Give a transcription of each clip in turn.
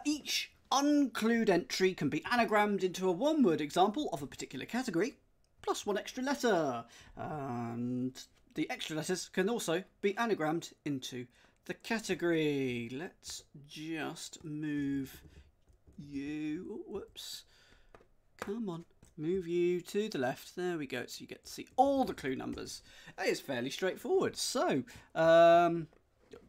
Each unclued entry can be anagrammed into a one-word example of a particular category, plus one extra letter. And the extra letters can also be anagrammed into the category. Let's just move you. Oh, whoops. Come on. Move you to the left. There we go. So you get to see all the clue numbers. It is fairly straightforward. So,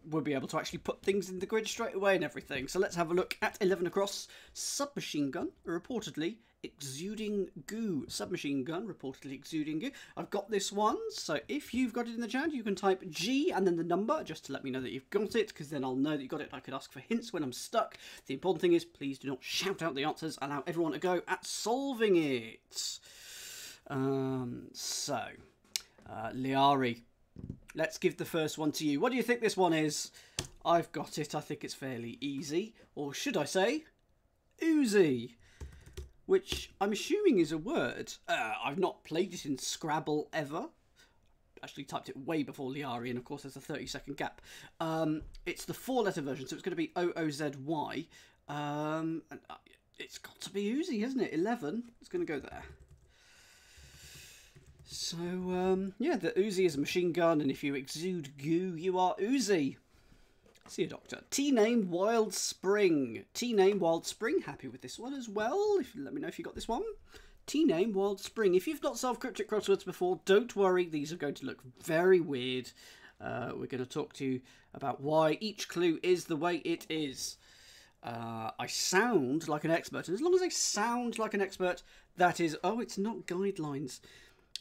we'll be able to actually put things in the grid straight away and everything. So let's have a look at 11 across. Submachine gun, reportedly exuding goo. Submachine gun, reportedly exuding goo. I've got this one. So if you've got it in the chat, you can type G and then the number just to let me know that you've got it, because then I'll know that you got it. I could ask for hints when I'm stuck. The important thing is, please do not shout out the answers. Allow everyone to go at solving it. Liari, let's give the first one to you. What do you think this one is? I've got it. I think it's fairly easy. Or should I say, oozy, which I'm assuming is a word. I've not played it in Scrabble ever. Actually typed it way before Liari, and of course there's a 30-second gap. It's the 4-letter version, so it's going to be O-O-Z-Y. And it's got to be oozy, isn't it? 11. It's going to go there. So, yeah, the oozy is a machine gun, and if you exude goo, you are oozy. See you, Doctor. T-name Wild Spring. T-name Wild Spring. Happy with this one as well. Let me know if you got this one. T-name Wild Spring. If you've not solved cryptic crosswords before, don't worry. These are going to look very weird. We're going to talk to you about why each clue is the way it is. I sound like an expert, and as long as I sound like an expert, that is... Oh, it's not guidelines.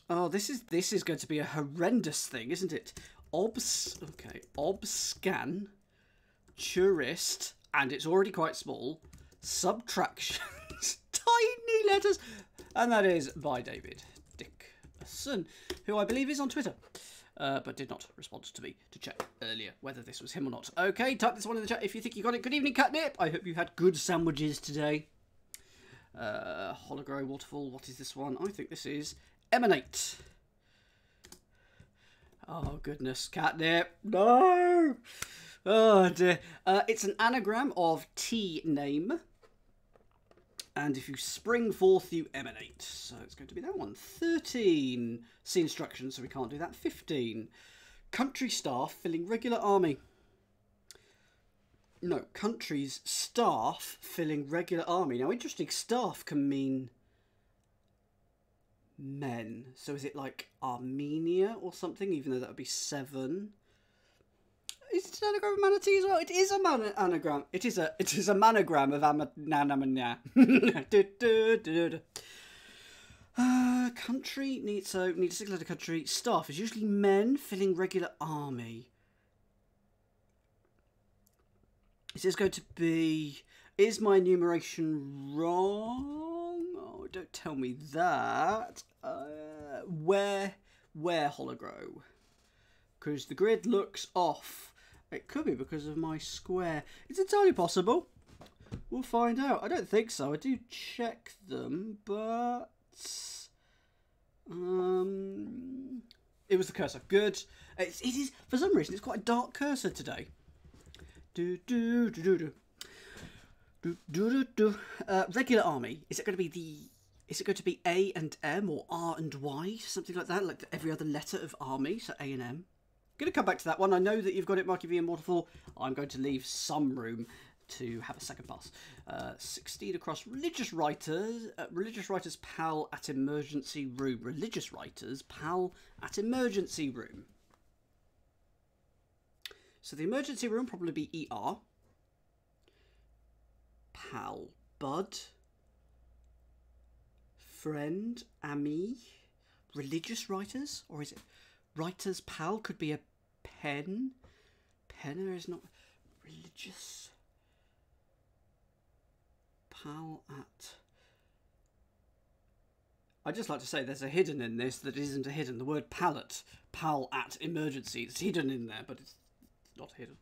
Oh, this is going to be a horrendous thing, isn't it? Obscan, tourist, and it's already quite small. Subtractions, tiny letters, and that is by David Dickerson, who I believe is on Twitter, but did not respond to me to check earlier whether this was him or not. Okay, type this one in the chat if you think you got it. Good evening, Catnip. I hope you had good sandwiches today. Hologrow Waterfall. What is this one? I think this is Emanate. Oh, goodness. Catnip. No! Oh, dear. It's an anagram of T-name. And if you spring forth, you emanate. So it's going to be that one. 13. See instructions, so we can't do that. 15. Country staff filling regular army. No, country's staff filling regular army. Now, interesting. Staff can mean men. So is it like Armenia or something, even though that would be 7? Is it an anagram of manatee as well? It is a anagram. It is a manogram of country needs a 6-letter country. Staff is usually men filling regular army. Is this going to be... Is my enumeration wrong? Oh, don't tell me that. Where Hologrow? Because the grid looks off. It could be because of my square. It's entirely possible. We'll find out. I don't think so. I do check them, but... It was the cursor. Good. It is, for some reason, it's quite a dark cursor today. Regular army. Is it going to be the... Is it going to be A and M or R and Y? Something like that, like every other letter of army, so A and M. Going to come back to that one. I know that you've got it, Marky V and Waterfall. I'm going to leave some room to have a second pass. 16 across. Religious writers pal at emergency room. Religious writers pal at emergency room. So the emergency room probably be ER. Pal, bud, friend, ami. Religious writers, or is it writers pal? Could be a pen. Penner is not religious. Pal at... I'd just like to say there's a hidden in this that isn't a hidden. The word pallet, pal at emergency, it's hidden in there, but it's not hidden.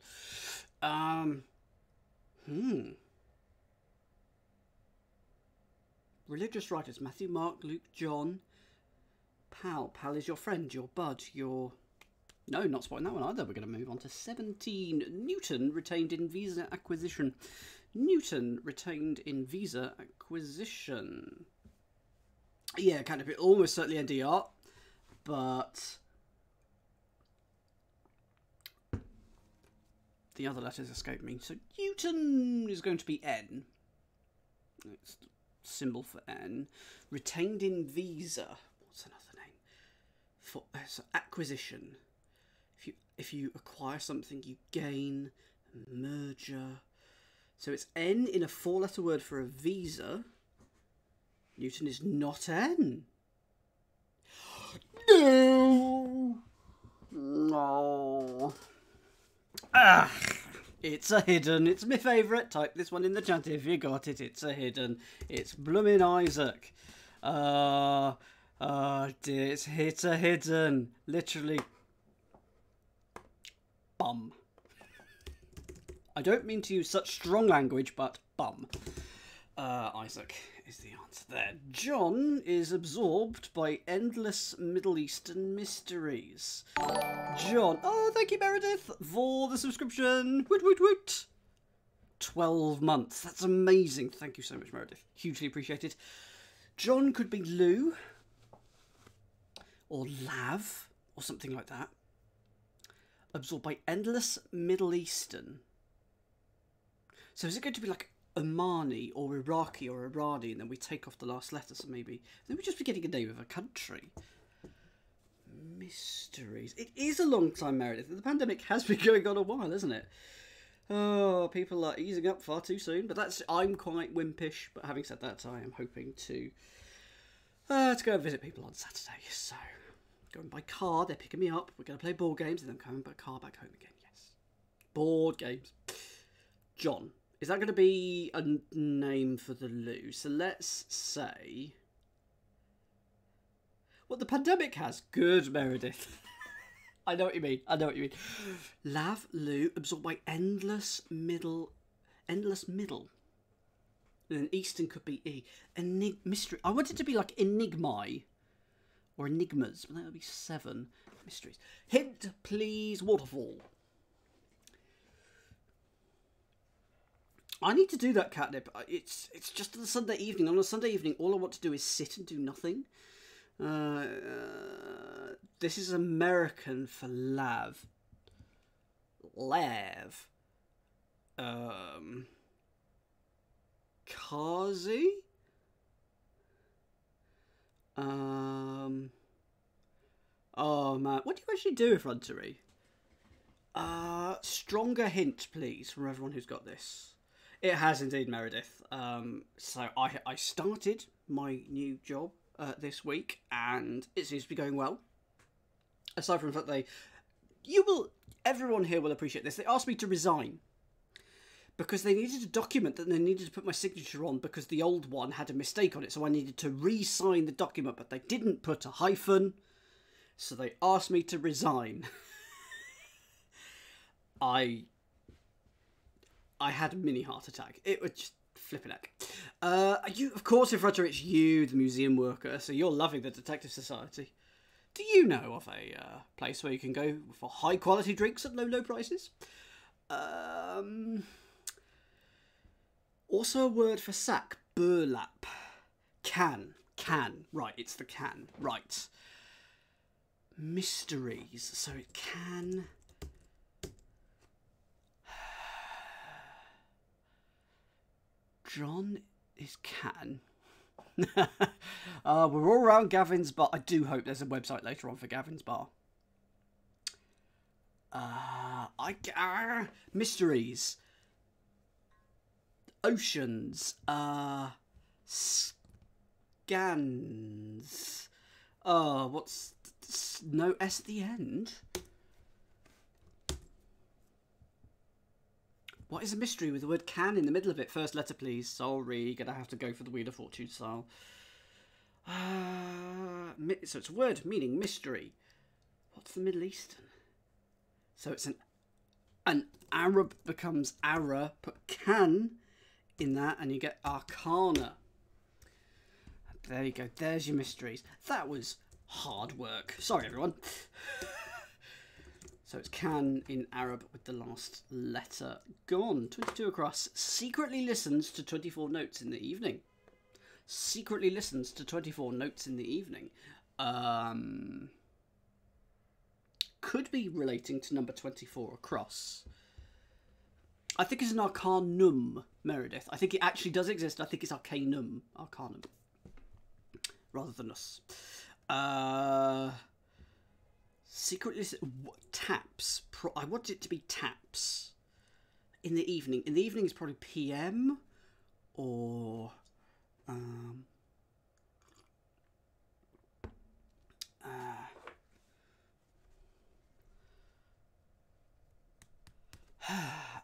Religious writers, Matthew, Mark, Luke, John. Pal. Pal is your friend, your bud, your... No, not spotting that one either. We're going to move on to 17. Newton retained in visa acquisition. Newton retained in Visa acquisition. Yeah, kind of almost certainly NDR, but the other letters escape me. So Newton is going to be N. It's the symbol for N. Retained in Visa. What's another name? For so acquisition. If you acquire something, you gain. Merger. So it's N in a 4-letter word for a visa. Newton is not N. No. No. Ah, it's a hidden. It's my favourite. Type this one in the chat if you got it. It's a hidden. It's Bloomin' Isaac. Dear, it's a hidden. Literally. Bum. I don't mean to use such strong language, but bum. Isaac is the answer there. John is absorbed by endless Middle Eastern mysteries. John. Oh, thank you, Meredith, for the subscription. Woot, woot, woot. 12 months. That's amazing. Thank you so much, Meredith. Hugely appreciated. John could be Lou. Or Lav. Or something like that. Absorbed by endless Middle Eastern. So is it going to be like Omani or Iraqi or Irani, and then we take off the last letter, so maybe then we'd just be getting a name of a country. Mysteries. It is a long time, Meredith. The pandemic has been going on a while, isn't it? Oh, people are easing up far too soon. But I'm quite wimpish. But having said that, I am hoping to go and visit people on Saturday. So going by car, they're picking me up. We're going to play board games, and then coming by car back home again. Yes, board games. John. Is that going to be a name for the Lou? So let's say... What the pandemic has. Good, Meredith. I know what you mean. I know what you mean. Lav, Lou, absorbed by endless middle. And then Eastern could be E. Mystery. I want it to be like enigmae. Or enigmas. But that would be 7 mysteries. Hint, please, waterfall. I need to do that, catnip. It's just a Sunday evening. On a Sunday evening, all I want to do is sit and do nothing. This is American for lav. Lav. Kazi. Oh man, what do you actually do, effrontery? Stronger hint, please, from everyone who's got this. It has indeed, Meredith. So I started my new job this week, and it seems to be going well. Aside from the fact everyone here will appreciate this. They asked me to resign because they needed a document that they needed to put my signature on because the old one had a mistake on it. So I needed to re-sign the document, but they didn't put a hyphen. So they asked me to resign. I had a mini heart attack. It was just flipping heck. Of course, in front of it's you, the museum worker, so you're loving the Detective Society. Do you know of a place where you can go for high quality drinks at low prices? Also a word for sack, burlap. Can. Right, it's the can. Right. Mysteries. So it can... John is can. We're all around Gavin's Bar. I do hope there's a website later on for Gavin's Bar. Mysteries. Oceans. Scans. What's... No S at the end? What is a mystery with the word can in the middle of it? First letter, please. Sorry, gonna have to go for the Wheel of Fortune style. So it's a word meaning mystery. What's the Middle Eastern? So it's an Arab becomes Ara, put can in that, and you get Arcana. There you go. There's your mysteries. That was hard work. Sorry, everyone. So it's can in Arab with the last letter gone. 22 across. Secretly listens to 24 notes in the evening. Secretly listens to 24 notes in the evening. Could be relating to number 24 across. I think it's an arcanum, Meredith. I think it actually does exist. I think it's arcanum. Rather than us. Secretly taps. I want it to be taps. In the evening. In the evening is probably PM. Or...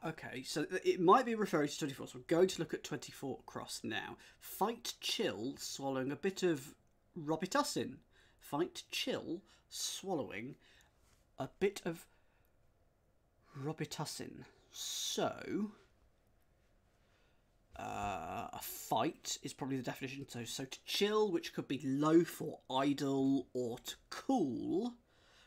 okay, so it might be referring to 24, so I'm going to look at 24 across now. Fight chill, swallowing a bit of Robitussin. Fight chill, swallowing a bit of Robitussin. So, a fight is probably the definition. So to chill, which could be loaf or idle or to cool.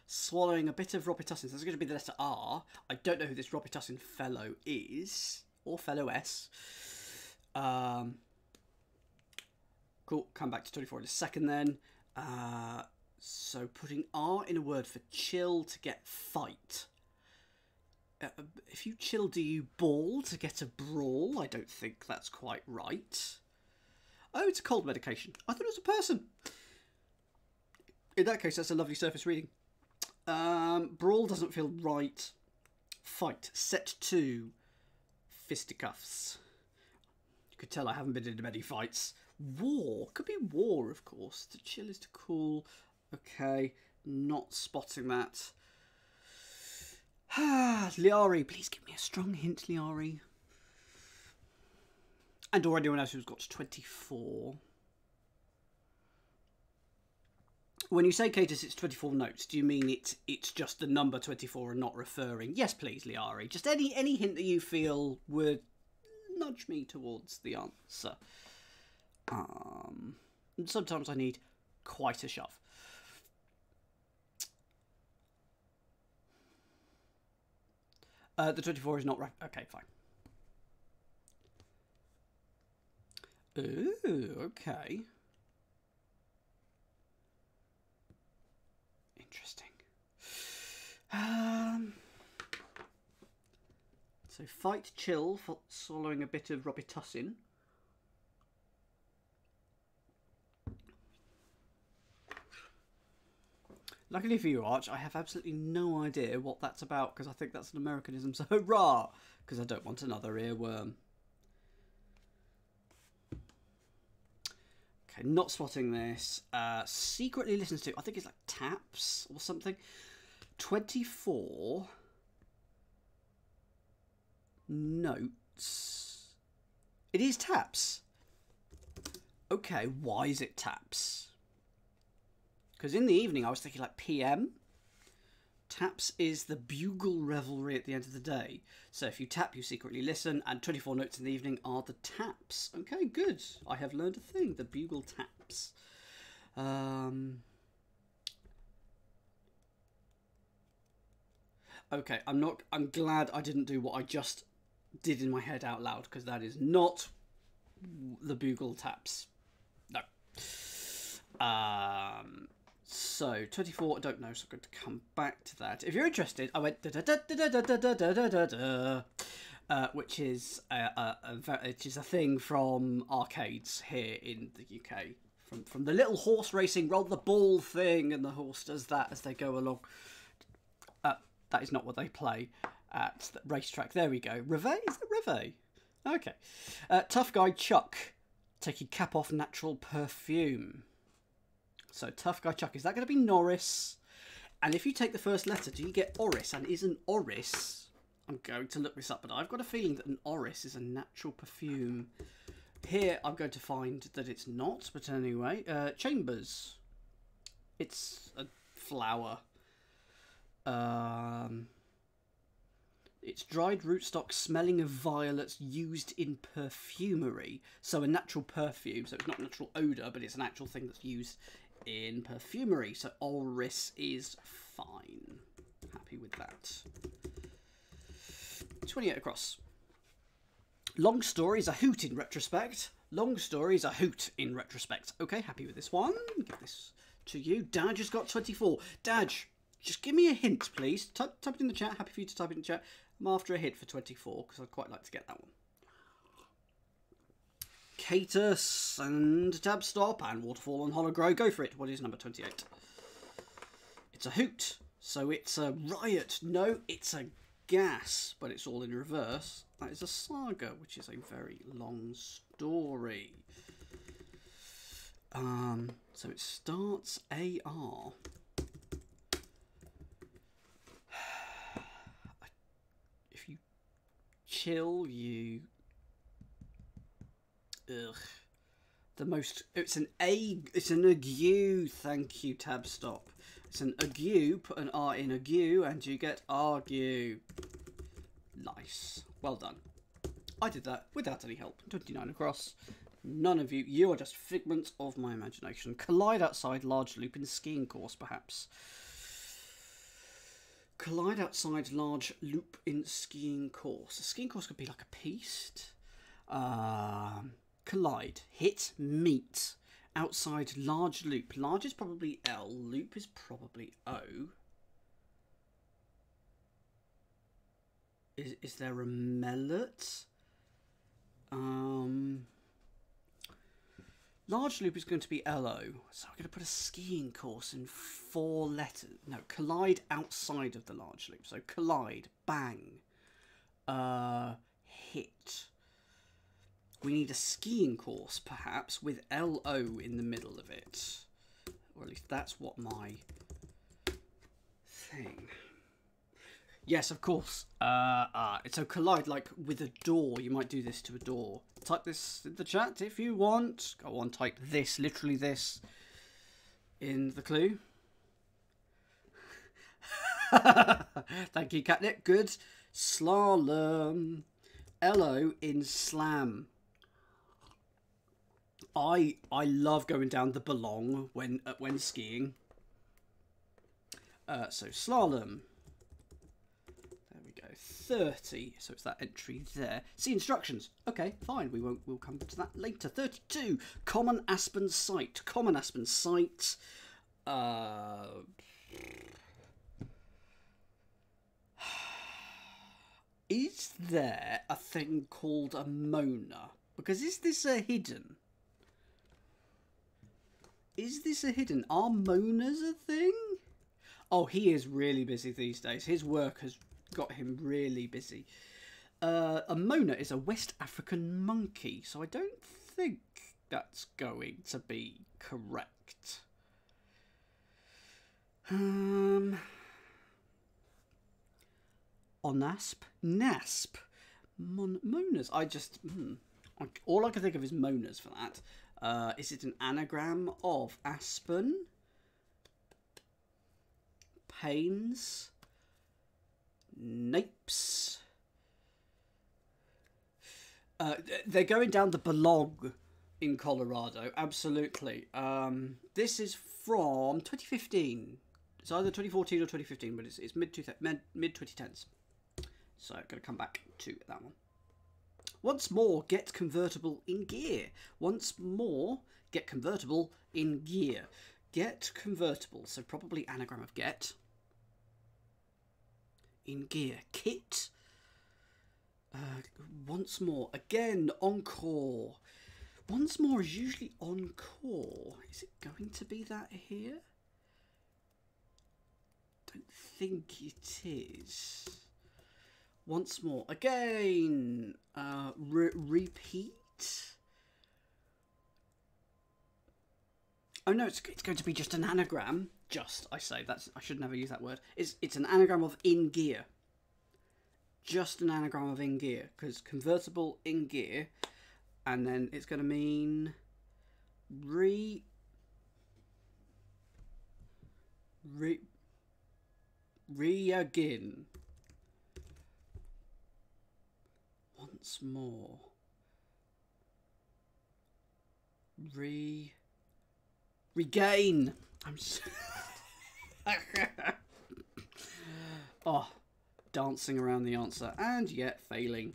Swallowing a bit of Robitussin. So that's going to be the letter R. I don't know who this Robitussin fellow is. Or fellow-S. Cool. Come back to 24 in a second then. So putting R in a word for chill to get fight. If you chill, do you bawl to get a brawl? I don't think that's quite right. Oh, it's a cold medication. I thought it was a person. In that case, that's a lovely surface reading. Brawl doesn't feel right. Fight. Set to fisticuffs. You could tell I haven't been in many fights. War. Could be war, of course. To chill is to cool. Okay. Not spotting that. Liari. Please give me a strong hint, Liari. And or anyone else who's got 24. When you say Catus, it's 24 notes. Do you mean it's just the number 24 and not referring? Yes, please, Liari. Just any hint that you feel would nudge me towards the answer. And sometimes I need quite a shove. The 24 is not right. Okay, fine. Ooh, okay. Interesting. So fight chill for swallowing a bit of Robitussin. Luckily for you, Arch, I have absolutely no idea what that's about because I think that's an Americanism, so hurrah! Because I don't want another earworm. Okay, not spotting this. Secretly listens to, I think it's like taps or something. 24 notes. It is taps. Okay, why is it taps? Because in the evening I was thinking like PM. Taps is the bugle revelry at the end of the day. So if you tap, you secretly listen, and 24 notes in the evening are the taps. Okay, good. I have learned a thing. The bugle taps. Okay, I'm glad I didn't do what I just did in my head out loud, because that is not the bugle taps. No. So 24, I don't know, so I'm going to come back to that. If you're interested, I went which is a thing from arcades here in the UK. From the little horse racing, roll the ball thing, and the horse does that as they go along. That is not what they play at the racetrack. There we go. Reveille? Is that Reveille? Okay. Tough guy Chuck, taking cap off natural perfume. So, tough guy Chuck, is that going to be Norris? And if you take the first letter, do you get Oris? And is an Oris... I'm going to look this up, but I've got a feeling that an Oris is a natural perfume. Here, I'm going to find that it's not, but anyway. Chambers. It's a flower. It's dried rootstock smelling of violets used in perfumery. So, a natural perfume. So, it's not natural odour, but it's an actual thing that's used in perfumery. So Oris is fine. Happy with that. 28 across. Long stories a hoot in retrospect. Long stories a hoot in retrospect. Okay, happy with this one. Give this to you. Dad just got 24. Dad, just give me a hint, please. Type it in the chat. Happy for you to type it in the chat. I'm after a hint for 24 because I'd quite like to get that one. Catus and Tab Stop and Waterfall and Hologrow. Go for it. What is number 28? It's a hoot. So it's a riot. No, it's a gas, but it's all in reverse. That is a saga, which is a very long story. So it starts AR. If you chill, you... Ugh. The most... It's an ague. Thank you, Tab Stop. It's an ague. Put an R in ague and you get argue. Nice. Well done. I did that without any help. 29 across. None of you. You are just figments of my imagination. Collide outside large loop in skiing course, perhaps. Collide outside large loop in skiing course. A skiing course could be like a piste. Collide. Hit. Meet. Outside large loop. Large is probably L. Loop is probably O. Is there a mellet? Large loop is going to be LO. So I'm going to put a skiing course in 4 letters. No, collide outside of the large loop. So collide, bang, hit. We need a skiing course, perhaps, with LO in the middle of it. Or at least that's what my thing... Yes, of course. So collide, like with a door. You might do this to a door. Type this in the chat if you want. Go on, type this, literally this, in the clue. Thank you, Catnip. Good. Slalom. LO in slam. I love going down the belong when skiing. So slalom. 30, so it's that entry there. See instructions. Okay, fine. We'll come to that later. 32. Common aspen site. Common aspen site. Is there a thing called a Mona? Because is this a hidden? Is this a hidden? Are Monas a thing? Oh, he is really busy these days. His work has got him really busy. A Mona is a West African monkey, so I don't think that's going to be correct. Onasp, Nasp, Monas. I just all I can think of is Monas for that. Is it an anagram of aspen, pains, napes? They're going down the belong in Colorado, absolutely. This is from 2015. It's either 2014 or 2015, but it's mid 2010s. So I'm going to come back to that one. Once more, get convertible in gear. Once more, get convertible in gear. Get convertible, so probably anagram of get. In gear. Kit. Once more. Again, encore. Once more is usually encore. Is it going to be that here? Don't think it is. Once more. Again. Repeat. Oh no, it's going to be just an anagram. Just, I say. I should never use that word. It's an anagram of in gear. Just an anagram of in gear. Because convertible in gear. And then it's going to mean again. Once more. Regain. I'm so Oh, dancing around the answer and yet failing.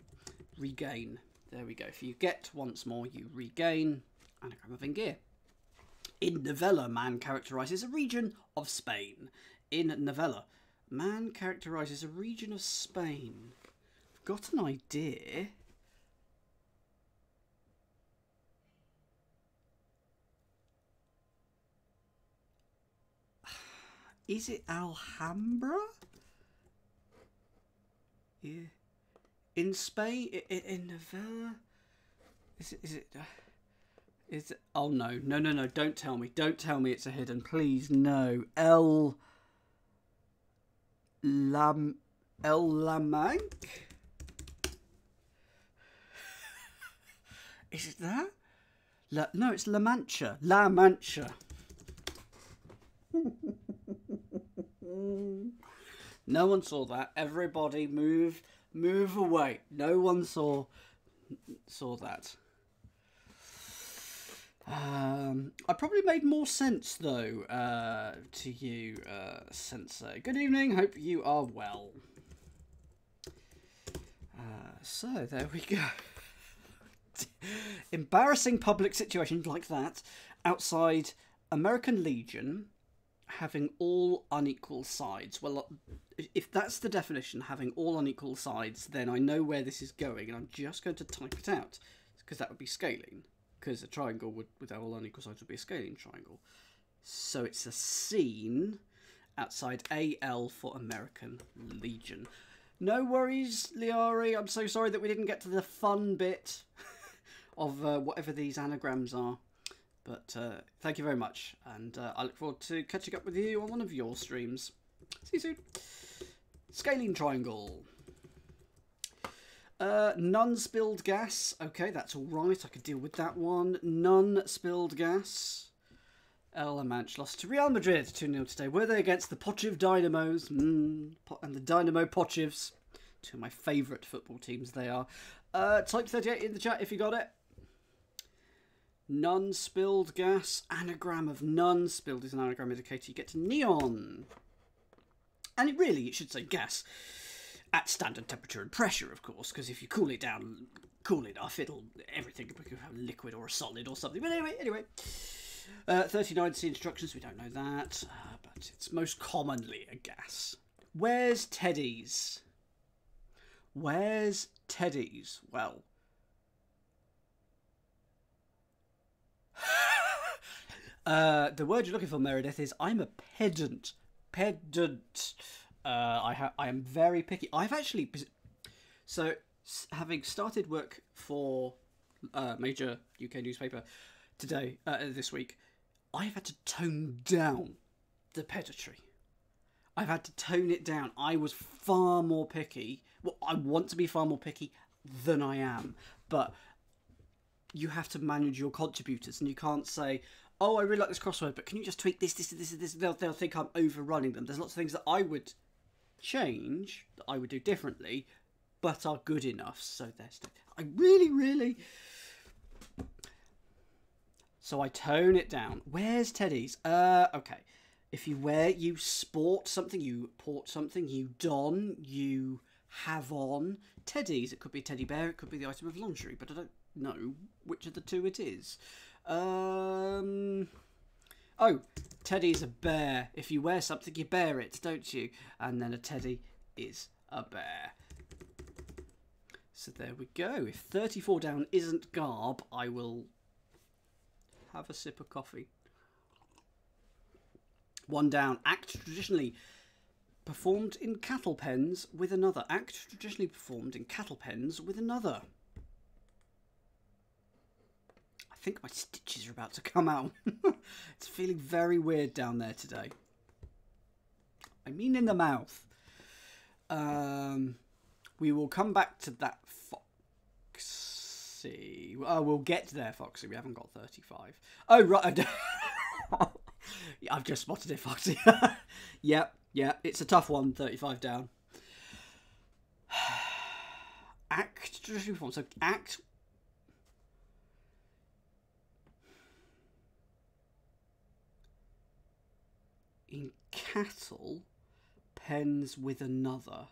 Regain. There we go. If you get once more, you regain. Anagram of Engir. In novella, man characterises a region of Spain. In novella, man characterises a region of Spain. I've got an idea. Is it Alhambra? Yeah. In Spain? In novella? Is it? Oh no! No! Don't tell me! Don't tell me it's a hidden! Please, no! El Lamanc? Is it that? No, it's La Mancha. La Mancha. No one saw that. Everybody move away. No one saw that. I probably made more sense though to you, Sensei. Good evening. Hope you are well. So there we go. Embarrassing public situations like that outside American Legion having all unequal sides. Well, if that's the definition, having all unequal sides, then I know where this is going, and I'm just going to type it out because that would be scaling. Because a triangle with all unequal sides would be a scaling triangle. So it's a scene outside AL for American Legion. No worries, Liari. I'm so sorry that we didn't get to the fun bit of whatever these anagrams are. But thank you very much. And I look forward to catching up with you on one of your streams. See you soon. Scaling triangle. None spilled gas. Okay, that's all right. I could deal with that one. None spilled gas. El Manch lost to Real Madrid 2-0 today. Were they against the Pochiv Dynamos? And the Dynamo Pochivs. Two of my favourite football teams they are. Type 38 in the chat if you got it. None spilled gas. Anagram of none. Spilled is an anagram indicator. You get to neon. And it should say gas. At standard temperature and pressure, of course, because if you cool it down cool enough, everything will become a liquid or a solid or something. But anyway. 39 C instructions, we don't know that, but it's most commonly a gas. Where's Teddy's? Where's Teddy's? Well, the word you're looking for, Meredith, is I'm a pedant. Pedant. I am very picky. I've actually... So, having started work for a major UK newspaper this week, I've had to tone down the pedantry. I've had to tone it down. I was far more picky. Well, I want to be far more picky than I am. But you have to manage your contributors, and you can't say, oh, I really like this crossword, but can you just tweak this. They'll think I'm overrunning them. There's lots of things that I would change, that I would do differently, but are good enough. So there's... I really... So I tone it down. Where's Teddy's? Okay. If you wear, you sport something, you port something, you don, you have on. Teddy's. It could be a teddy bear, it could be the item of lingerie, but I don't know which of the two it is. Oh, teddy's a bear. If you wear something, you bear it, don't you? And then a teddy is a bear. So there we go. If 34 down isn't garb, I will have a sip of coffee. 1 down. Act traditionally performed in cattle pens with another. Act traditionally performed in cattle pens with another. I think my stitches are about to come out. It's feeling very weird down there today. I mean in the mouth. We will come back to that, Foxy. Oh, we'll get there, Foxy. We haven't got 35. Oh, right. I've just spotted it, Foxy. Yep. It's a tough one, 35 down. Act traditionally performed. So act... in cattle pens with another.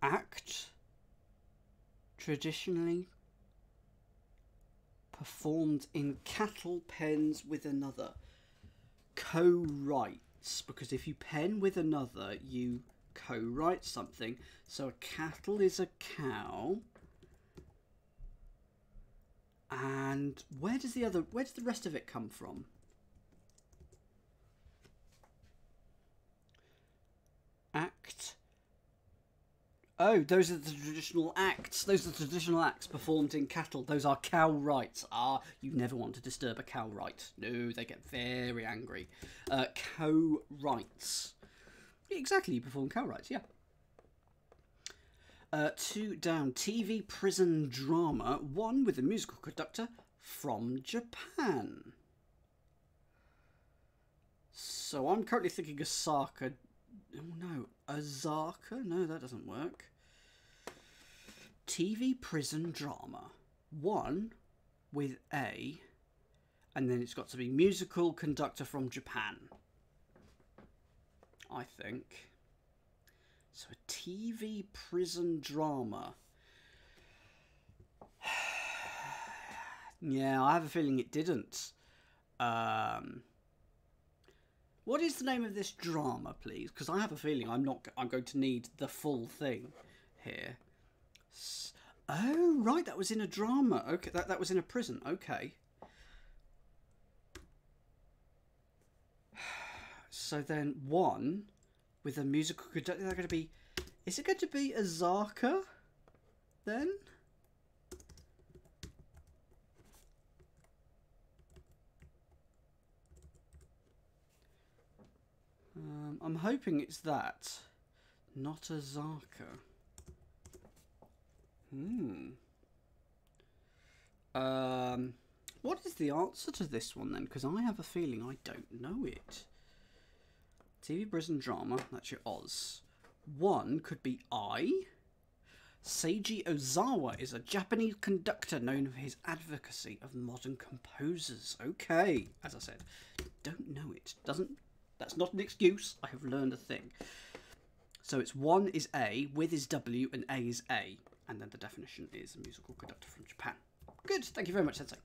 Act traditionally performed in cattle pens with another. Co-writes, because if you pen with another, you co-write something. So a cattle is a cow. And where does the rest of it come from? Act. Oh, those are the traditional acts. Those are the traditional acts performed in cattle. Those are cow rights. Ah, you never want to disturb a cow right. No, they get very angry. Cow rights. Exactly, you perform cow rights, yeah. 2 down. TV prison drama. 1 with a musical conductor from Japan. So I'm currently thinking Osaka. Oh no, Osaka? No, that doesn't work. TV prison drama. 1 with A, and then it's got to be musical conductor from Japan, I think. So a TV prison drama. Yeah, I have a feeling it didn't. What is the name of this drama, please? Because I have a feeling I'm going to need the full thing here. Oh, right, that was in a drama. Okay, that was in a prison. Okay. So then 1 with a musical conductor. They're going to be. Is it going to be Osaka then? I'm hoping it's that, not Osaka. What is the answer to this one then? Because I have a feeling I don't know it. TV prison drama, that's your Oz. 1 could be I. Seiji Ozawa is a Japanese conductor known for his advocacy of modern composers. Okay, as I said, don't know it. That's not an excuse. I have learned a thing. So it's 1 is A, with is W, and A is A. And then the definition is a musical conductor from Japan. Good, thank you very much, Sensei.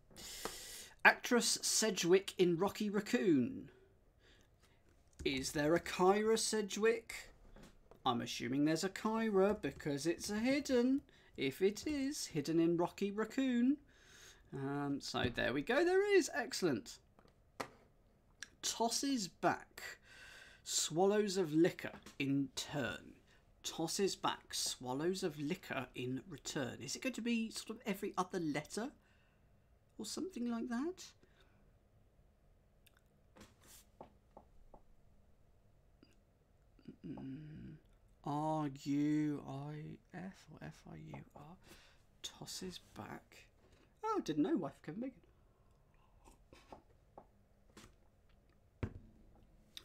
Actress Sedgwick in Rocky Raccoon. Is there a Kyra Sedgwick? I'm assuming there's a Kyra because it's a hidden. If it is, hidden in Rocky Raccoon. So there we go, there is. Excellent. Tosses back. Swallows of liquor in turn. Tosses back. Swallows of liquor in return. Is it going to be sort of every other letter? Or something like that? R-U-I-F or F-I-U-R. Tosses back. Oh, didn't know. Wife of Kevin Bacon.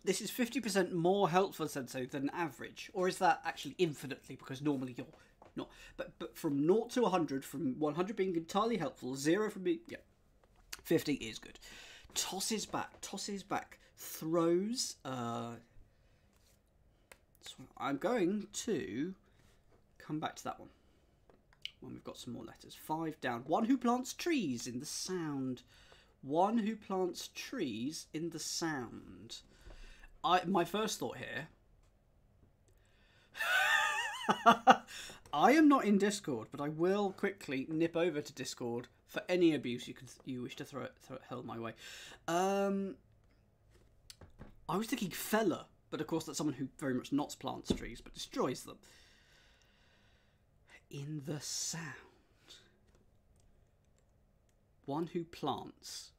This is 50% more helpful, Sensei, than average. Or is that actually infinitely? Because normally you're not. But from 0 to 100, from 100 being entirely helpful, 0 from being... Yeah. 50 is good. Tosses back. Tosses back. Throws... So I'm going to come back to that one when we've got some more letters. 5 down. 1 who plants trees in the sound. 1 who plants trees in the sound. My first thought here. I am not in Discord, but I will quickly nip over to Discord for any abuse you wish to throw hell my way. I was thinking fella. But of course that's someone who very much not plants trees, but destroys them. In the sound. 1 who plants.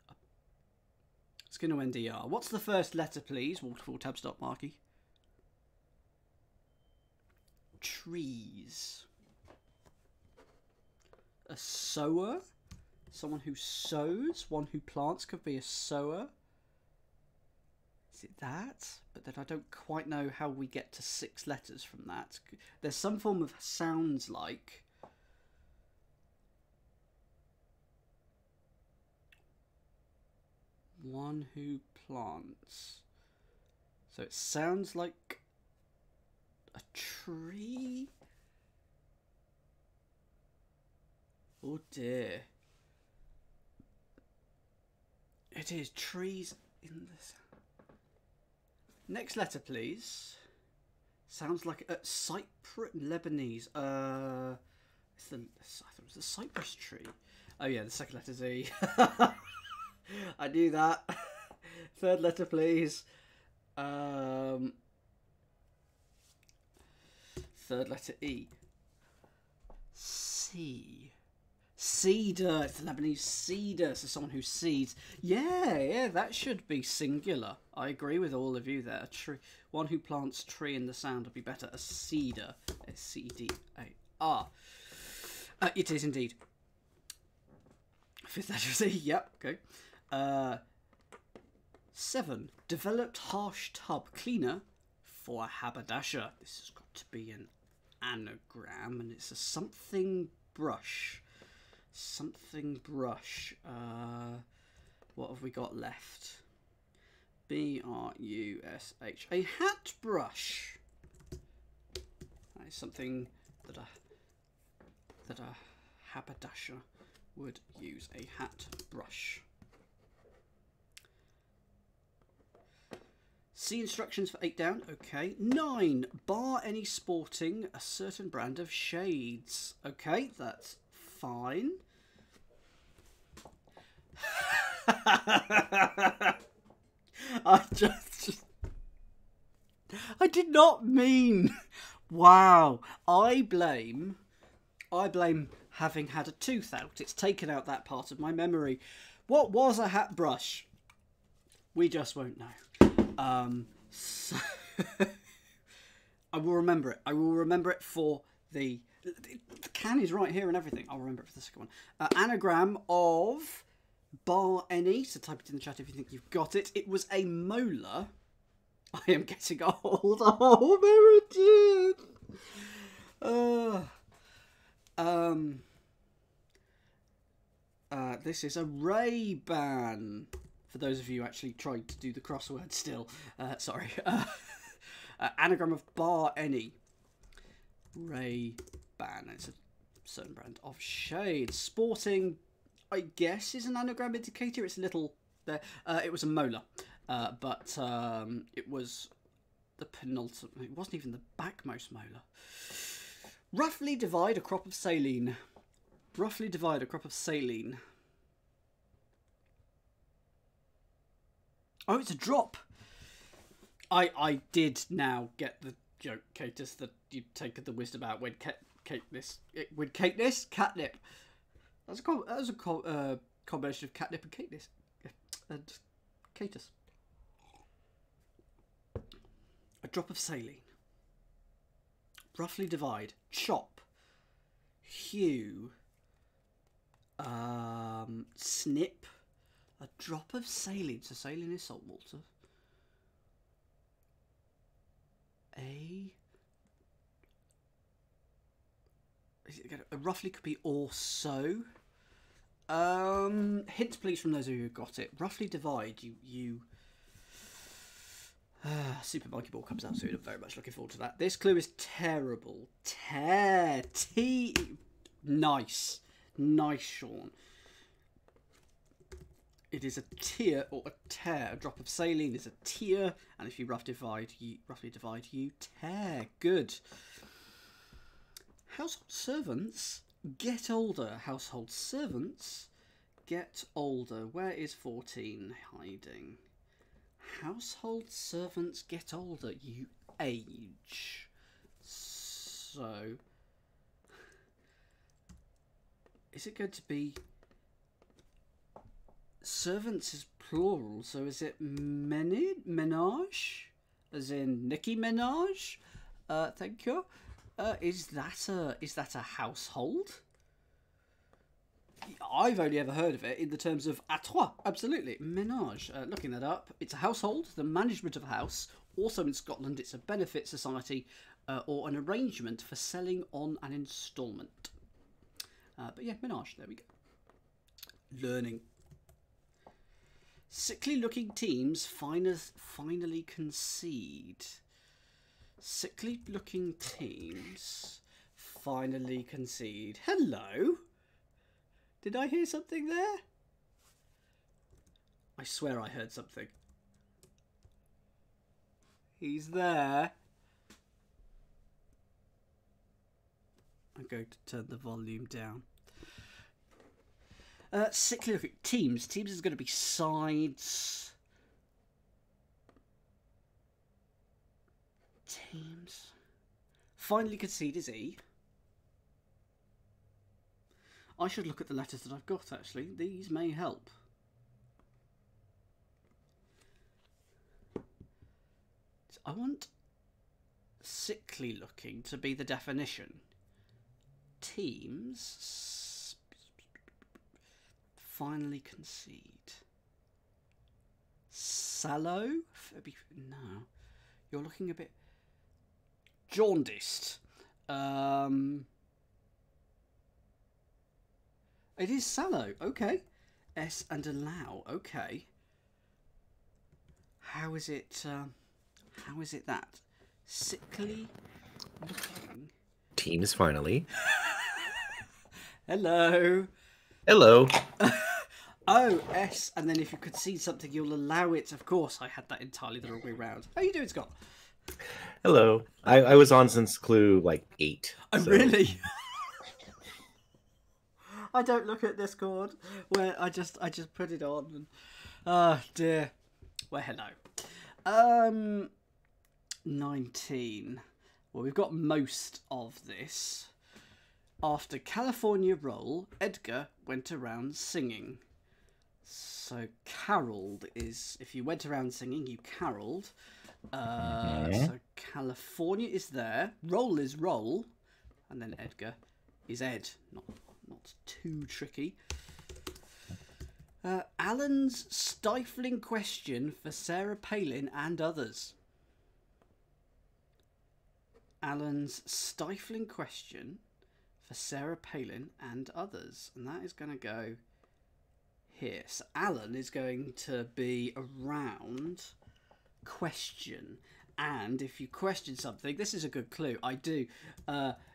It's going to end ER. What's the first letter, please? Waterfall tab stop marky. Trees. A sower. Someone who sows. 1 who plants could be a sower. Is it that? But then I don't quite know how we get to 6 letters from that. There's some form of sounds like. One who plants. So it sounds like a tree. Oh dear. It is trees in this. Next letter, please. Sounds like Cyprus, Lebanese. I thought it was the cypress tree. Oh yeah, the second letter's E. I knew that. Third letter, please. Third letter E. C. Cedar. It's the Lebanese cedar. So someone who seeds. Yeah, that should be singular. I agree with all of you there. A tree. One who plants tree in the sand would be better. A cedar. S-C-D-A-R. It is indeed. Fifth letter is E. Yep. Okay. 7. Developed harsh tub cleaner for a haberdasher. This has got to be an anagram, and it's a something brush. Something brush. What have we got left? B-R-U-S-H. A hat brush. That is something that a haberdasher would use. A hat brush. See instructions for 8 down. Okay. 9. Bar any sporting a certain brand of shades. Okay, that's fine. I did not mean. Wow. I blame having had a tooth out. It's taken out that part of my memory. What was a hat brush? We just won't know. So I will remember it. I will remember it for the can is right here and everything. I'll remember it for the second one. Anagram of bar any. So type it in the chat if you think you've got it. It was a molar. I am getting old. Oh, Meredith. This is a Ray-Ban. For those of you who actually tried to do the crossword still. Sorry. Anagram of bar any. Ray-Ban. It's a certain brand of shades. Sporting, I guess, is an anagram indicator. It's a little there. It was a molar. But it was the penultimate. It wasn't even the backmost molar. Roughly divide a crop of saline. Roughly divide a crop of saline. Oh, it's a drop. I did now get the joke, Catus, that you take the wisdom out when catnip. That's a combination of catnip and cateness. And Catus. A drop of saline. Roughly divide. Chop. Hew. Snip. A drop of saline. So saline is salt water. Roughly could be or so. Hints please from those of you who got it. Roughly divide. Super Monkey Ball comes out soon. I'm very much looking forward to that. This clue is terrible. Nice. Nice, Sean. It is a tear or a tear. A drop of saline is a tear, and if you roughly divide, you tear. Good. Household servants get older. Household servants get older. Where is 14 hiding? Household servants get older. You age. So, is it going to be... Servants is plural, so is it menage? As in Nicki Minaj? Thank you. Is that a household? I've only ever heard of it in the terms of à trois. Absolutely. Menage. Looking that up. It's a household, the management of a house. Also in Scotland, it's a benefit society or an arrangement for selling on an instalment. But yeah, menage. There we go. Learning. Sickly-looking teams finally concede. Sickly-looking teams finally concede. Hello? Did I hear something there? I swear I heard something. He's there. I'm going to turn the volume down. Sickly looking teams. Teams is going to be sides. Teams. Finally concede is E. I should look at the letters that I've got, actually. These may help. I want sickly looking to be the definition. Teams finally concede. Sallow? No. You're looking a bit jaundiced. It is sallow. Okay. S and allow. Okay. How is it that? Sickly looking. Teams finally. Hello. Hello. Oh, S, and then if you could see something, you'll allow it. Of course, I had that entirely the wrong way round. How you doing, Scott? Hello. I was on since clue like 8. Oh, so. Really? I don't look at Discord. Where I just put it on. And, oh dear. Well, hello. 19. Well, we've got most of this. After California Roll, Edgar went around singing. So caroled is, if you went around singing, you caroled. So California is there. Roll is roll. And then Edgar is Ed. Not too tricky. Alan's stifling question for Sarah Palin and others. Alan's stifling question for Sarah Palin and others. And that is going to go here. So Alan is going to be around question. And if you question something, this is a good clue. I do.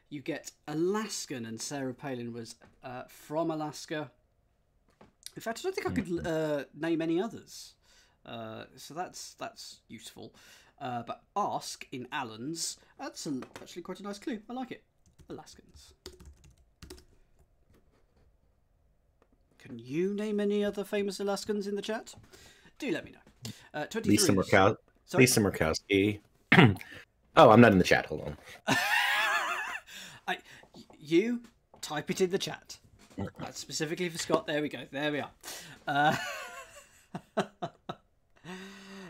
You get Alaskan, and Sarah Palin was from Alaska. In fact, I don't think I could name any others. So that's useful. But ask in Alan's, that's actually quite a nice clue. I like it. Alaskans. Can you name any other famous Alaskans in the chat? Do let me know. 23. Lisa Murkowski. Oh, I'm not in the chat. Hold on. You type it in the chat. That's specifically for Scott. There we go. There we are.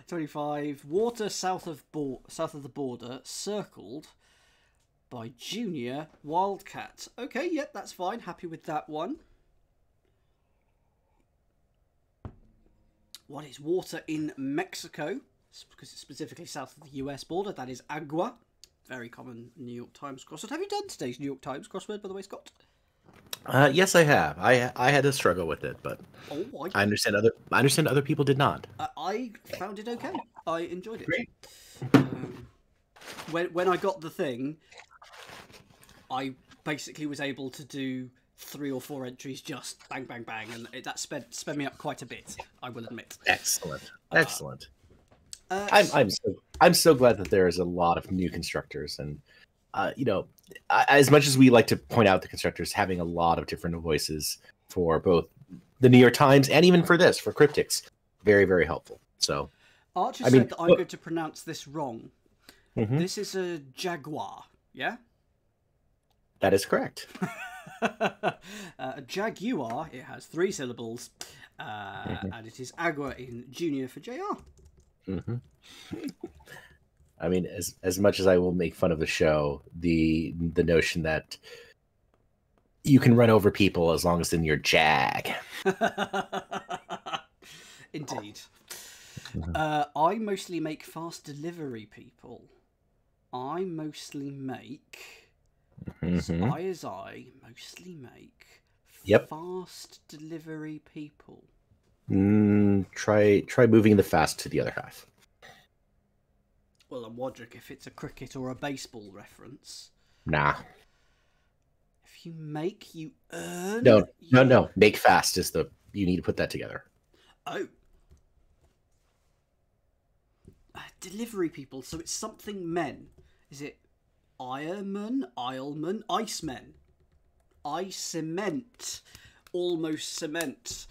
25. Water south of the border, circled by Junior Wildcat. Okay, yep, that's fine. Happy with that one. What is water in Mexico? Because it's specifically south of the US border. That is agua. Very common New York Times crossword. Have you done today's New York Times crossword, by the way, Scott? Yes, I have. I had to struggle with it, but I understand other people did not. I found it okay. I enjoyed it. Great. When I got the thing, I basically was able to do 3 or 4 entries, just bang, bang, bang, and that sped me up quite a bit. I will admit. Excellent. I'm so glad that there is a lot of new constructors, and as much as we like to point out the constructors having a lot of different voices for both the New York Times and even for Cryptics, very, very helpful. So Archer said that I'm going to pronounce this wrong. Mm-hmm. This is a jaguar, yeah? That is correct. A jaguar, it has 3 syllables, and it is agua in junior for JR. Mm-hmm. I mean, as much as I will make fun of the show, the notion that you can run over people as long as in your jag. Indeed. I mostly make fast delivery people. I mostly make... I mostly make fast delivery people. Try moving the fast to the other half. Well, I'm wondering if it's a cricket or a baseball reference. Nah. If you make, you earn. No. Make fast is the. You need to put that together. Oh. Delivery people. So it's something men. Is it Ironman, Isleman, Icemen? I cement. Almost cement.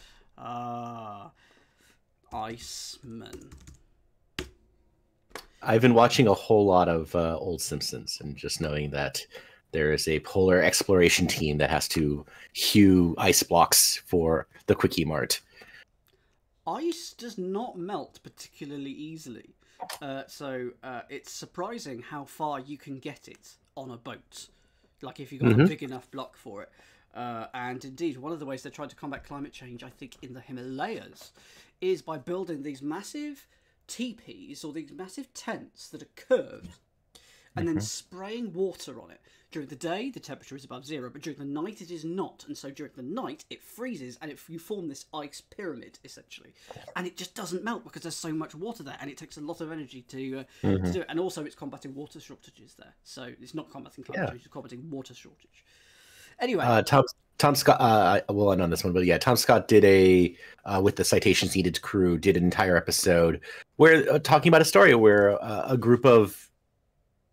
Iceman. I've been watching a whole lot of old Simpsons, and just knowing that there is a polar exploration team that has to hew ice blocks for the Quickie Mart. Ice does not melt particularly easily. So it's surprising how far you can get it on a boat. Like if you've got a big enough block for it. And indeed, one of the ways they're trying to combat climate change, I think, in the Himalayas, is by building these massive teepees or these massive tents that are curved and then spraying water on it. During the day, the temperature is above zero, but during the night, it is not. And so during the night, it freezes and you form this ice pyramid, essentially. And it just doesn't melt because there's so much water there, and it takes a lot of energy to do it. And also, it's combating water shortages there. So it's not combating climate change, it's combating water shortage. Anyway. Tom Scott, well, I'm on this one, but yeah, Tom Scott did with the Citations Needed crew, did an entire episode where talking about a story where a group of,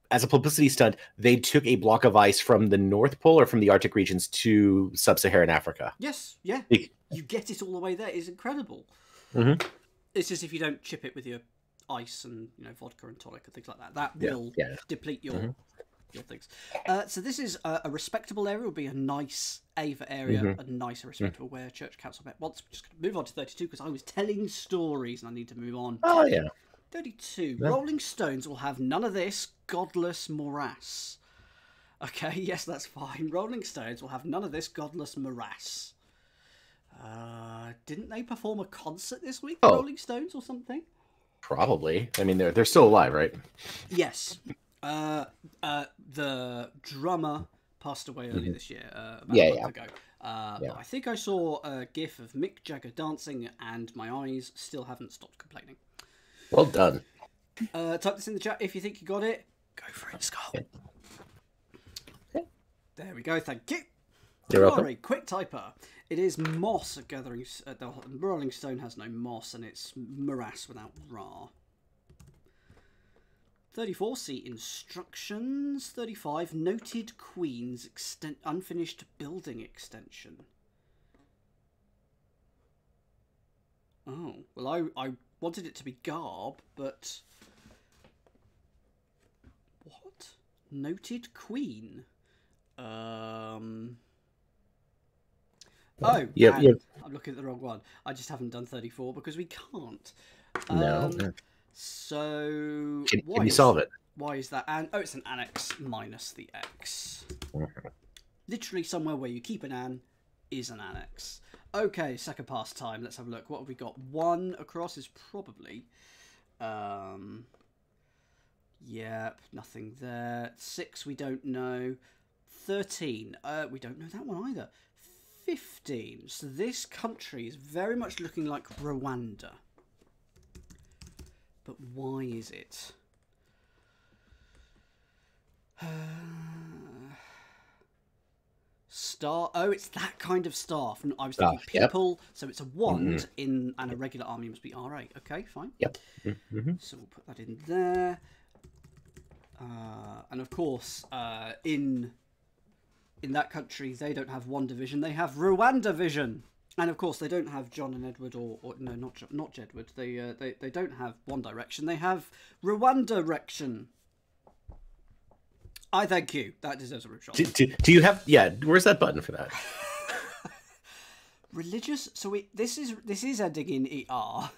as a publicity stunt, they took a block of ice from the North Pole or from the Arctic regions to sub-Saharan Africa. Yes, yeah. You get it all the way there. It's incredible. It's just if you don't chip it with your ice and vodka and tonic and things like that, that will deplete your things. So this is a respectable area. It will be a nice Ava area, a nice, respectable where church council met once. We're just going to move on to 32 because I was telling stories and I need to move on. Oh, yeah. 32. Yeah. Rolling Stones will have none of this godless morass. Okay, yes, that's fine. Rolling Stones will have none of this godless morass. Didn't they perform a concert this week, Rolling Stones, or something? Probably. I mean, they're still alive, right? Yes. The drummer passed away earlier this year, about a month ago. But I think I saw a gif of Mick Jagger dancing, and my eyes still haven't stopped complaining. Well done. Type this in the chat if you think you got it. Go for it, Scott. Okay. There we go. Thank you. You're welcome. Quick typer. It is moss gathering. The Rolling Stone has no moss, and it's morass without ra. 34, see instructions. 35, noted queens unfinished building extension. Oh, well, I wanted it to be garb, but what? Noted queen. Oh, yeah. I'm looking at the wrong one. I just haven't done 34 because we can't. No. So can you solve it? Why is that? It's an annex minus the x. Literally somewhere where you keep an an is an annex. Okay, second pass time. Let's have a look. What have we got? 1 across is probably. Yep, nothing there. 6 we don't know. 13. We don't know that one either. 15. So this country is very much looking like Rwanda. But why is it? Star. Oh, it's that kind of staff. I was thinking people. Yep. So it's a wand in, and a regular army must be R8. Okay, fine. Yep. So we'll put that in there. And of course, in that country, they don't have one division. They have Rwanda vision. And of course, they don't have John and Edward, or no, not Jedward. They don't have One Direction. They have Rwanda Direction. I thank you. That deserves a rip shot. Do you have? Yeah. Where's that button for that? Religious. So this is ending in ER.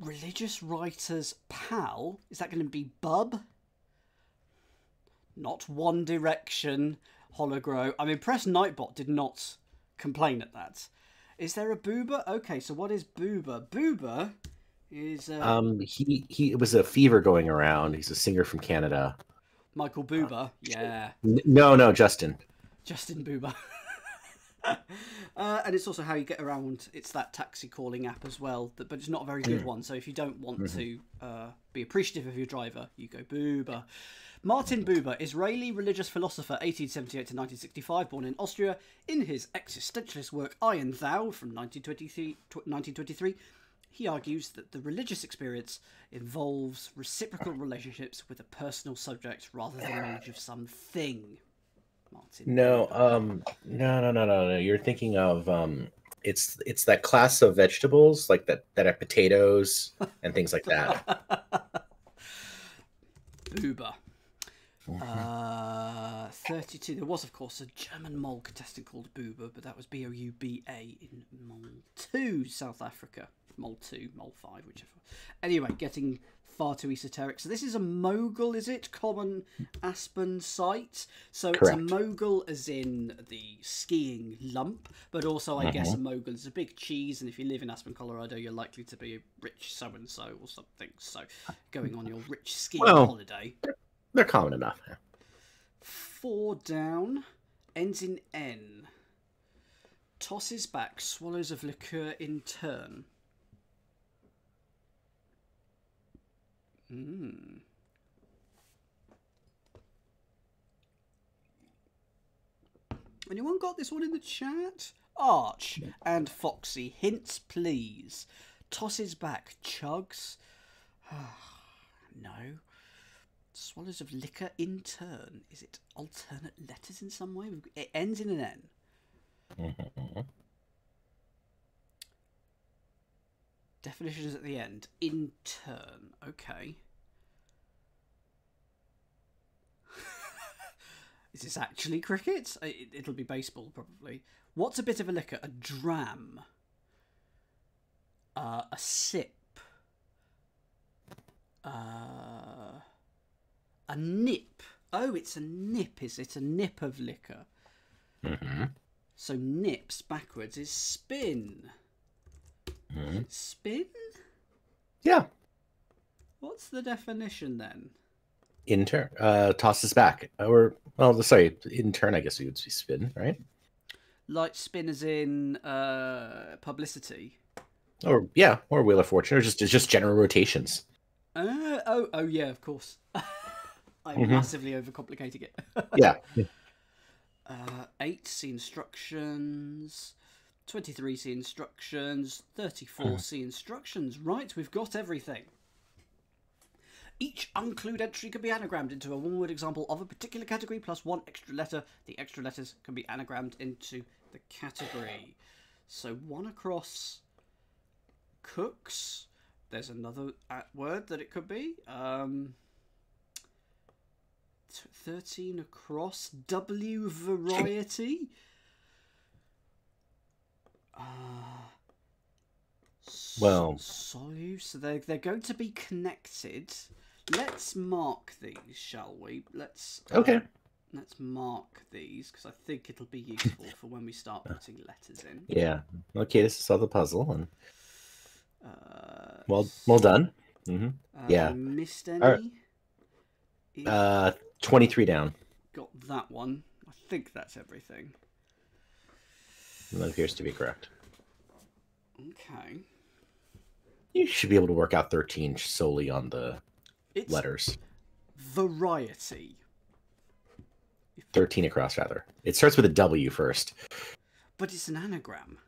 Religious writers pal. Is that going to be Bub? Not One Direction. Hologrow. I'm impressed Nightbot did not complain at that. Is there a Booba? Okay, so what is Booba? Booba is he was a fever going around. He's a singer from Canada. Michael Booba. Yeah. No, Justin. Justin Booba. And it's also how you get around. It's that taxi calling app as well, but it's not a very good one. So if you don't want to be appreciative of your driver, you go Buber. Martin Buber, Israeli religious philosopher, 1878 to 1965, born in Austria. In his existentialist work I and Thou from 1923, he argues that the religious experience involves reciprocal relationships with a personal subject rather than knowledge of something. Martin. No. You're thinking of it's that class of vegetables like that have potatoes and things like that. Buber. 32. There was, of course, a German mole contestant called Buber, but that was Bouba in Mole 2, South Africa. Mole 2, Mole 5, whichever. Anyway, getting far too esoteric. So this is a mogul, is it? Common aspen site. So Correct. It's a mogul as in the skiing lump, but also I guess a mogul is a big cheese, and if you live in Aspen, Colorado, you're likely to be a rich so-and-so or something. So going on your rich skiing holiday. They're common enough. 4 down, ends in N. Tosses back, swallows of liqueur in turn. Anyone got this one in the chat? Arch and Foxy. Hints, please. Tosses back, chugs. No. Swallows of liquor in turn. Is it alternate letters in some way? It ends in an N. Definitions at the end. In turn. Okay. Is this actually cricket? It'll be baseball, probably. What's a bit of a liquor? A dram. A sip. A nip. Oh, it's a nip, is it? A nip of liquor. So nips backwards is spin. Spin? Yeah. What's the definition then? In turn, tosses back, or sorry, in turn, I guess we would say spin, right? Like spin as in publicity. Or Wheel of Fortune, or just general rotations. Oh yeah, of course. I'm massively overcomplicating it. Yeah. 8 see instructions. 23 see instructions. 34 see instructions. Right, we've got everything. Each unclued entry can be anagrammed into a one-word example of a particular category plus 1 extra letter. The extra letters can be anagrammed into the category. So 1 across cooks. There's another word that it could be. 13 across W variety. Solute. So they're going to be connected. Let's mark these, shall we? Let's mark these because I think it'll be useful for when we start putting letters in. Yeah. Okay, this is all the puzzle, and well done. Yeah. Missed any? 23 down. Got that one. I think that's everything. That appears to be correct. Okay. You should be able to work out 13 solely on the letters. Variety. 13 across, rather. It starts with a W first. But it's an anagram.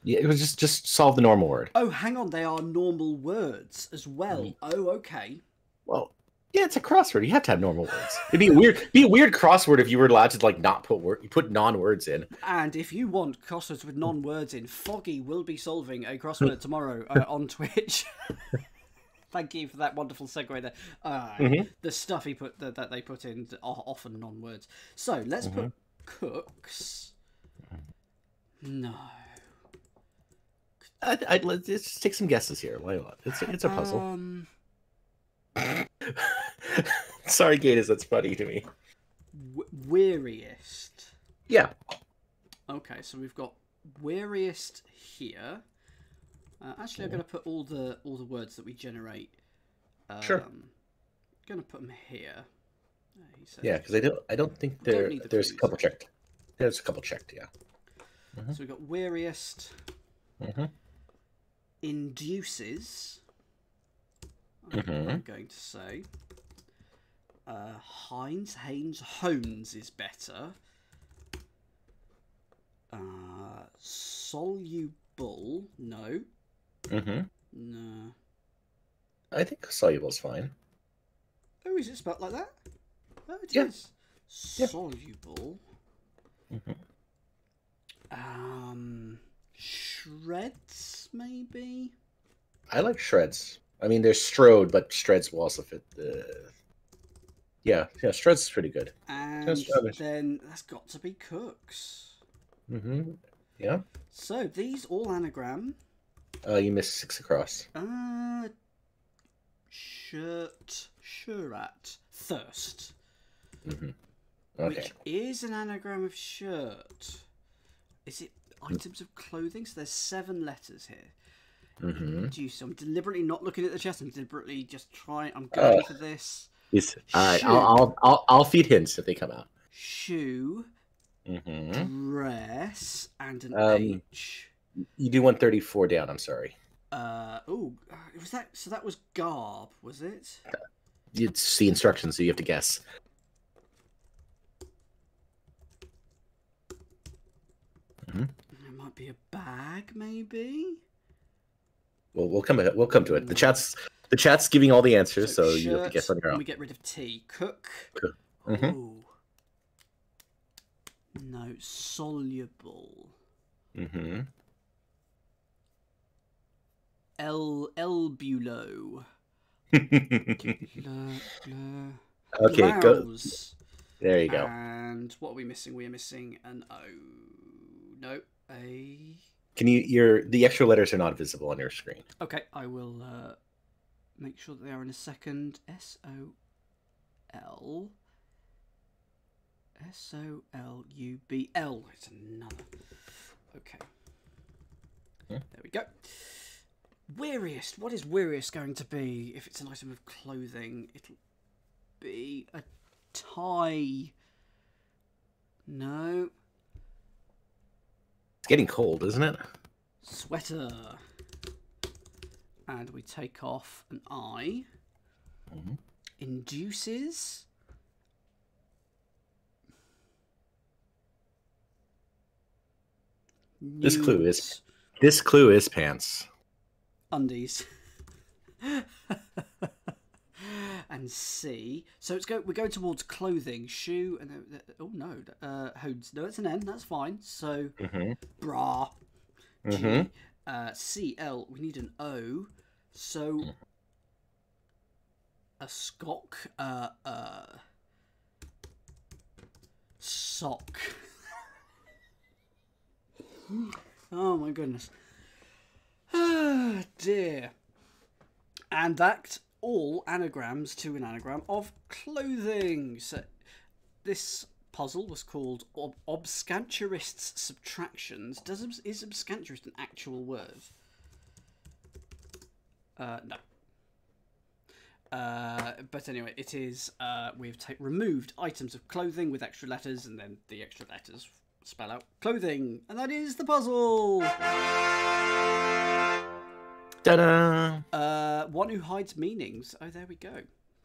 Yeah, it was just solve the normal word. Oh, hang on. They are normal words as well. Oh, okay. Well, yeah, it's a crossword. You have to have normal words. It'd be a weird crossword if you were allowed to not put non-words in. And if you want crosswords with non-words in, Foggy will be solving a crossword tomorrow on Twitch. Thank you for that wonderful segue there. The stuff that they put in are often non-words. So let's put cooks. No. Let's just take some guesses here. Why not? It's a puzzle. Sorry, Gatus, that's funny to me. Weariest. Yeah. Okay, so we've got weariest here. Actually, I'm going to put all the words that we generate. Sure. I'm going to put them here. Yeah, because I don't think there's a couple checked. There's a couple checked. Yeah. So we've got weariest. Induces. I'm going to say Haynes, Hones is better. Soluble, no. No. I think soluble's fine. Oh, is it spelled like that? Oh, it is. Soluble. Shreds, maybe? I like shreds. I mean, there's strode, but shreds will also fit the... Yeah, shreds is pretty good. And then that's got to be cooks. Yeah. So, these all anagram. You missed 6 across. Shirt, thirst. Okay. Which is an anagram of shirt. Is it items of clothing? So there's 7 letters here. So I'm deliberately not looking at the chest. I'm deliberately just trying. I'm going for this. All right. I'll feed hints if they come out. Shoe, dress, and an H. You do 134 down. I'm sorry. Was that? So that was garb, was it? It's the instructions, so you have to guess. It might be a bag, maybe. Well, we'll come to it. The chat's giving all the answers, so you have to guess on your own. We get rid of T. Cook. Mm-hmm. No, soluble. Elbulo. Okay, go. There you go. And what are we missing? We are missing an O. No, A. Can you? The extra letters are not visible on your screen. Okay, I will make sure that they are in a second. SOL. SOLUBL. It's another. Okay. There we go. Weariest. What is weariest going to be? If it's an item of clothing, it'll be a tie. No. It's getting cold, isn't it? Sweater. And we take off an I. Induces. This clue is pants. Undies. And C. So we're going towards clothing, shoe, and oh no, hodes. No, it's an N. That's fine. So bra. G. CL. We need an O. So a skock. Sock. Oh my goodness. Ah, dear. And that's all anagrams to an anagram of clothing. So this puzzle was called Obscurantist's Subtractions. Is obscurantist an actual word? No. But anyway, it is. We've removed items of clothing with extra letters, and then the extra letters spell out clothing, and that is the puzzle. Ta-da! One who hides meanings. Oh, there we go.